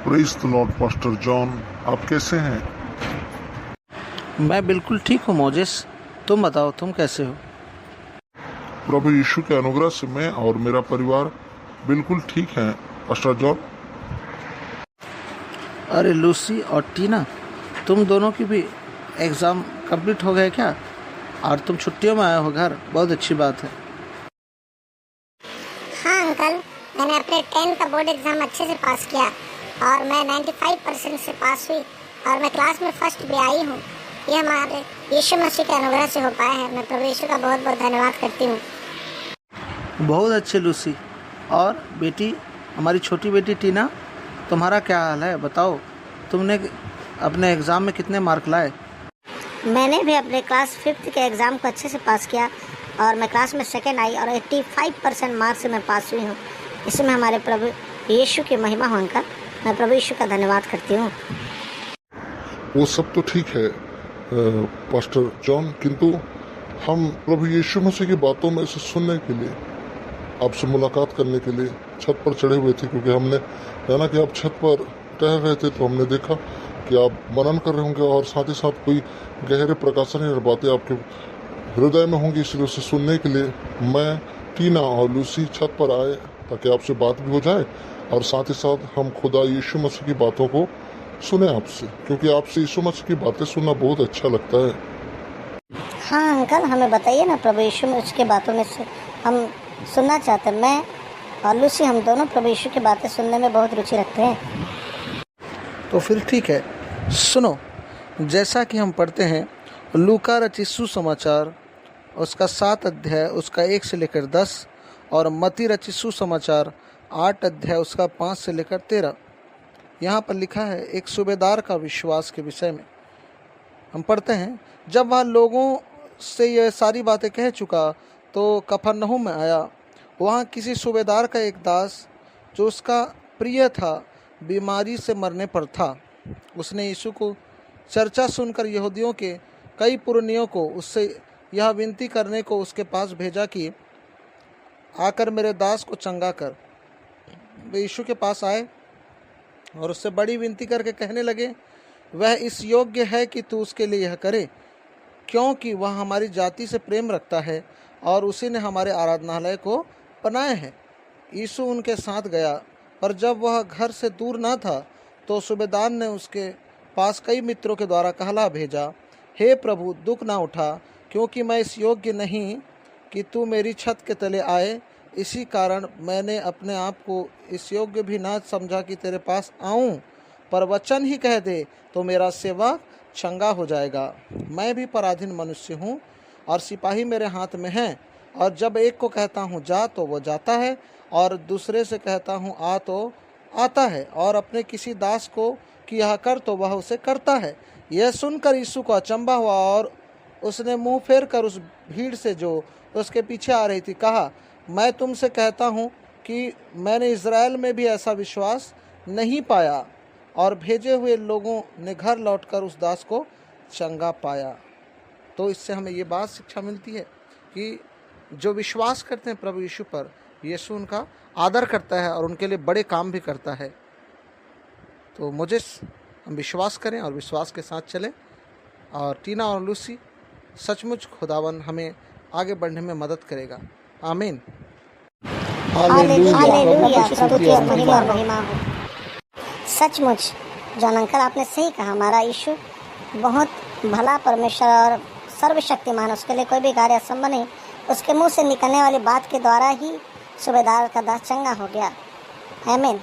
Praise the Lord pastor John, आप कैसे हैं? मैं बिल्कुल ठीक हूँ मोजेस। तुम बताओ, तुम कैसे हो? प्रभु यीशु के अनुग्रह से मैं और मेरा परिवार बिल्कुल ठीक हैं। पास्टर जॉन, अरे लूसी और टीना, तुम दोनों की भी एग्ज़ाम कंप्लीट हो गए क्या? और तुम छुट्टियों में आए हो घर, बहुत अच्छी बात है। हाँ अंकल, मैंने अपने 10th का बोर्ड एग्ज़ाम अच्छे से पास किया और मैं 95% से पास हुई और मैं क्लास में फर्स्ट भी आई हूँ। ये हमारे यीशु मसीह के अनुग्रह से हो पाया है। मैं प्रभु यीशु का बहुत बहुत धन्यवाद करती हूँ। बहुत अच्छे लूसी। और बेटी, हमारी छोटी बेटी टीना, तुम्हारा क्या हाल है? बताओ, तुमने अपने एग्ज़ाम में कितने मार्क लाए? मैंने भी अपने क्लास 5th के एग्ज़ाम को अच्छे से पास किया और मैं क्लास में सेकंड आई और 85% मार्क्स से मैं पास हुई हूँ। इसमें हमारे प्रभु यीशु की महिमा हो अंकल। मैं प्रभु यीशु का धन्यवाद करती हूँ। वो सब तो ठीक है पास्टर जॉन, किंतु हम प्रभु यीशु मसीह की बातों में से सुनने के लिए, आपसे मुलाकात करने के लिए छत पर चढ़े हुए थे, क्योंकि हमने जाना कि आप छत पर टहल रहे थे, तो हमने देखा कि आप मनन कर रहे होंगे और साथ ही साथ कोई गहरे प्रकाशन और बातें आपके हृदय में होंगी, इसलिए उसे सुनने के लिए मैं, टीना और लूसी छत पर आए ताकि आपसे बात भी हो जाए और साथ ही साथ हम खुदा यीशु मसीह की बातों को सुने आपसे, क्योंकि आपसे यीशु मसीह की बातें सुनना बहुत अच्छा लगता है। हाँ अंकल, हमें बताइए ना, प्रभु यीशु मसीह की बातों में से हम सुनना चाहते हैं। मैं और लूसी, हम दोनों प्रभु यीशु की बातें सुनने में बहुत रुचि रखते हैं। तो फिर ठीक है, सुनो। जैसा कि हम पढ़ते हैं लूका रचित सुसमाचार उसका 7 अध्याय उसका 1 से लेकर 10 और मत्ती रचित सुसमाचार 8 अध्याय उसका 5 से लेकर 13। यहाँ पर लिखा है एक सूबेदार का विश्वास के विषय में। हम पढ़ते हैं, जब वह लोगों से यह सारी बातें कह चुका तो कफरनहूम में आया। वहाँ किसी सूबेदार का एक दास जो उसका प्रिय था बीमारी से मरने पर था। उसने यीशु को चर्चा सुनकर यहूदियों के कई पुरनियों को उससे यह विनती करने को उसके पास भेजा कि आकर मेरे दास को चंगा कर। वे यीशु के पास आए और उससे बड़ी विनती करके कहने लगे, वह इस योग्य है कि तू उसके लिए यह करे, क्योंकि वह हमारी जाति से प्रेम रखता है और उसी ने हमारे आराधनालय को बनाए हैं। यीशु उनके साथ गया, पर जब वह घर से दूर न था तो सूबेदार ने उसके पास कई मित्रों के द्वारा कहला भेजा, हे प्रभु, दुख ना उठा, क्योंकि मैं इस योग्य नहीं कि तू मेरी छत के तले आए। इसी कारण मैंने अपने आप को इस योग्य भी ना समझा कि तेरे पास आऊं, पर वचन ही कह दे तो मेरा सेवक चंगा हो जाएगा। मैं भी पराधीन मनुष्य हूँ और सिपाही मेरे हाथ में हैं, और जब एक को कहता हूँ जा तो वो जाता है और दूसरे से कहता हूँ आ तो आता है, और अपने किसी दास को कि यह कर तो वह उसे करता है। यह सुनकर यीशु को अचंभा हुआ और उसने मुंह फेर कर उस भीड़ से जो उसके पीछे आ रही थी कहा, मैं तुमसे कहता हूँ कि मैंने इज़राइल में भी ऐसा विश्वास नहीं पाया। और भेजे हुए लोगों ने घर लौटकर उस दास को चंगा पाया। तो इससे हमें ये बात शिक्षा मिलती है कि जो विश्वास करते हैं प्रभु यीशु पर, यीशु उनका आदर करता है और उनके लिए बड़े काम भी करता है। तो मुझे हम विश्वास करें और विश्वास के साथ चलें। और टीना और लूसी, सचमुच खुदावन हमें आगे बढ़ने में मदद करेगा। आमीन। हालेलुया, स्तुति और महिमा हो। सचमुच जॉन अंकल, आपने सही कहा। हमारा यीशु बहुत भला परमेश्वर और सर्वशक्तिमान, उसके लिए कोई भी कार्य असंभव नहीं। उसके मुंह से निकलने वाली बात के द्वारा ही सूबेदार का दास चंगा हो गया। आमीन।